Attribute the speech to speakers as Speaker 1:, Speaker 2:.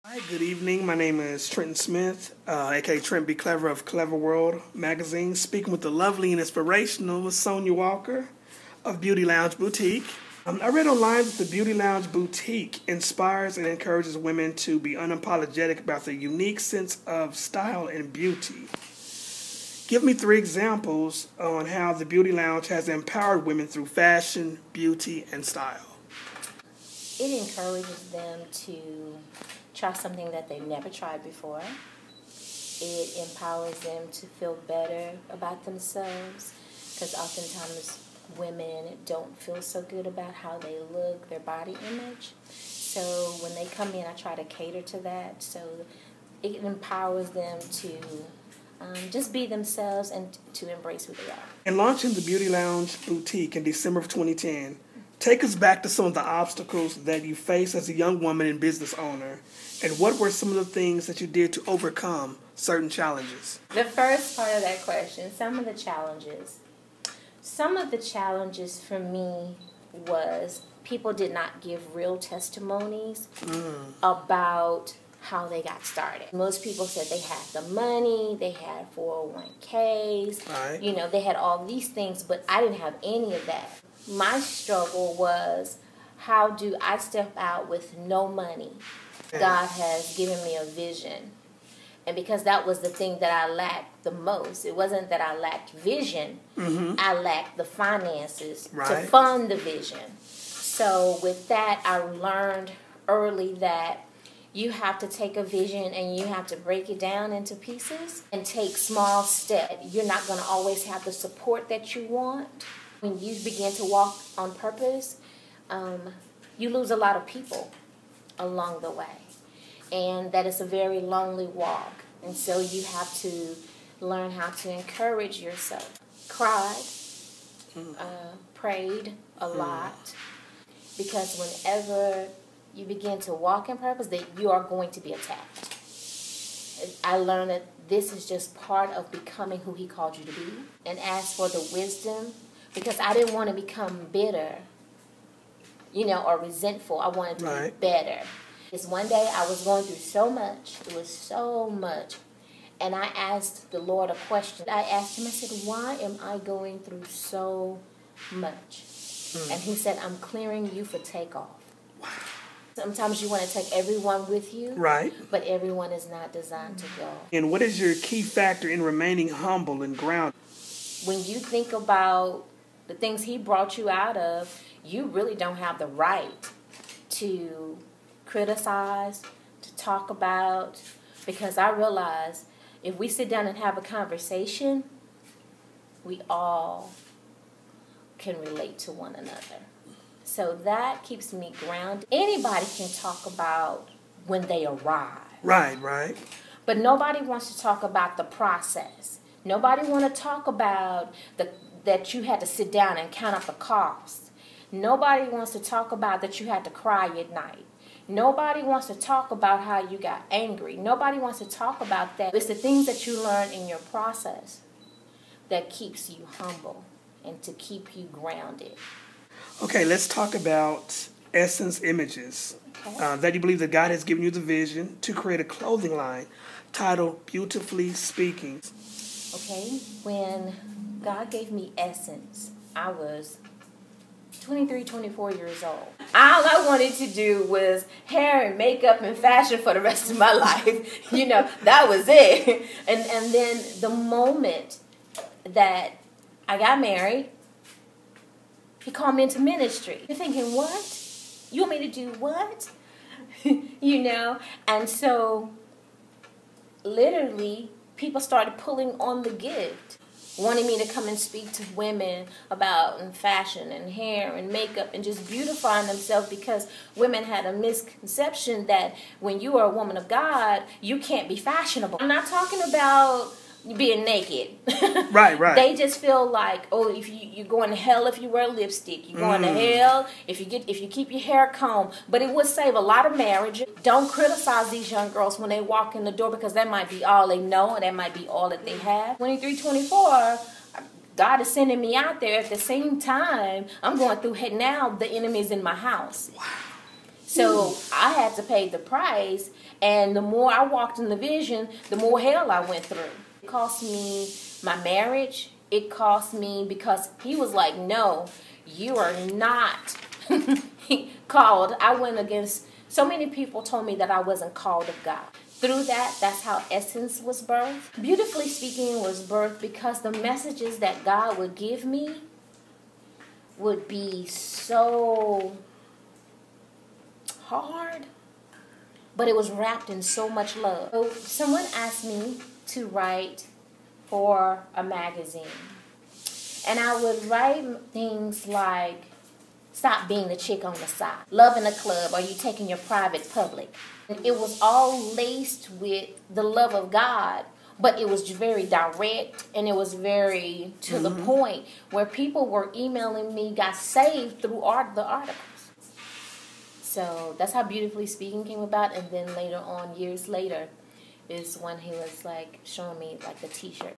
Speaker 1: Hi, good evening. My name is Trent Smith, aka Trent B. Clever of Clever World magazine, speaking with the lovely and inspirational Sonya Walker of Beauty Lounge Boutique. I read online that the Beauty Lounge Boutique inspires and encourages women to be unapologetic about their unique sense of style and beauty. Give me 3 examples on how the Beauty Lounge has empowered women through fashion, beauty, and style.
Speaker 2: It encourages them to try something that they've never tried before. It empowers them to feel better about themselves because oftentimes women don't feel so good about how they look, their body image. So when they come in, I try to cater to that. So it empowers them to just be themselves and to embrace who they are.
Speaker 1: In launching the Beauty Lounge Boutique in December of 2010, take us back to some of the obstacles that you faced as a young woman and business owner, and what were some of the things that you did to overcome certain challenges?
Speaker 2: The first part of that question, some of the challenges. Some of the challenges for me was people did not give real testimonies about how they got started. Most people said they had the money, they had 401ks,
Speaker 1: Right.
Speaker 2: They had all these things, but I didn't have any of that. My struggle was, how do I step out with no money? God has given me a vision. And because that was the thing that I lacked the most, it wasn't that I lacked vision, I lacked the finances to fund the vision. So with that, I learned early that you have to take a vision and you have to break it down into pieces and take small steps. You're not going to always have the support that you want. When you begin to walk on purpose, you lose a lot of people along the way. And that is a very lonely walk. And so you have to learn how to encourage yourself. Cried, prayed a lot, because whenever you begin to walk in purpose, that you are going to be attacked. I learned that this is just part of becoming who He called you to be. And ask for the wisdom, because I didn't want to become bitter, or resentful. I wanted to be better. Because one day I was going through so much. It was so much. And I asked the Lord a question. I asked Him, I said, why am I going through so much? And He said, I'm clearing you for takeoff. Wow. Sometimes you want to take everyone with you.
Speaker 1: Right.
Speaker 2: But everyone is not designed to go.
Speaker 1: And what is your key factor in remaining humble and grounded?
Speaker 2: When you think about the things He brought you out of, you really don't have the right to criticize, to talk about, because I realize if we sit down and have a conversation, we all can relate to one another. So that keeps me grounded. Anybody can talk about when they arrive.
Speaker 1: Right.
Speaker 2: But nobody wants to talk about the process. Nobody want to talk about that you had to sit down and count up the costs. Nobody wants to talk about that you had to cry at night. Nobody wants to talk about how you got angry. Nobody wants to talk about that. It's the things that you learn in your process that keeps you humble and to keep you grounded.
Speaker 1: Okay, let's talk about Essence Images.
Speaker 2: Okay.
Speaker 1: That you believe that God has given you the vision to create a clothing line titled Beautifully Speaking.
Speaker 2: Okay, when God gave me Essence, I was 23, 24 years old. All I wanted to do was hair and makeup and fashion for the rest of my life. That was it. And then the moment that I got married, He called me into ministry. You're thinking, what? You want me to do what? And so literally people started pulling on the gift, wanting me to come and speak to women about fashion and hair and makeup and just beautifying themselves, because women had a misconception that when you are a woman of God, you can't be fashionable. I'm not talking about being naked.
Speaker 1: Right.
Speaker 2: They just feel like, if you're going to hell if you wear lipstick. You're going to hell if you keep your hair combed. But it would save a lot of marriage. Don't criticize these young girls when they walk in the door, because that might be all they know and that might be all that they have. 23, 24, God is sending me out there. At the same time, I'm going through now the enemy's in my house.
Speaker 1: Wow.
Speaker 2: So I had to pay the price, and the more I walked in the vision, the more hell I went through. It cost me my marriage. It cost me because he was like, no, you are not called. I went against, so many people told me that I wasn't called of God. Through that, that's how Essence was birthed. Beautifully Speaking was birthed because the messages that God would give me would be so hard, but it was wrapped in so much love. So someone asked me to write for a magazine, and I would write things like, stop being the chick on the side, love in a club, are you taking your private public? And it was all laced with the love of God, but it was very direct, and it was very to the point, where people were emailing me, got saved through the articles. So that's how Beautifully Speaking came about. And then later on, years later, is when he was like showing me like the t-shirt.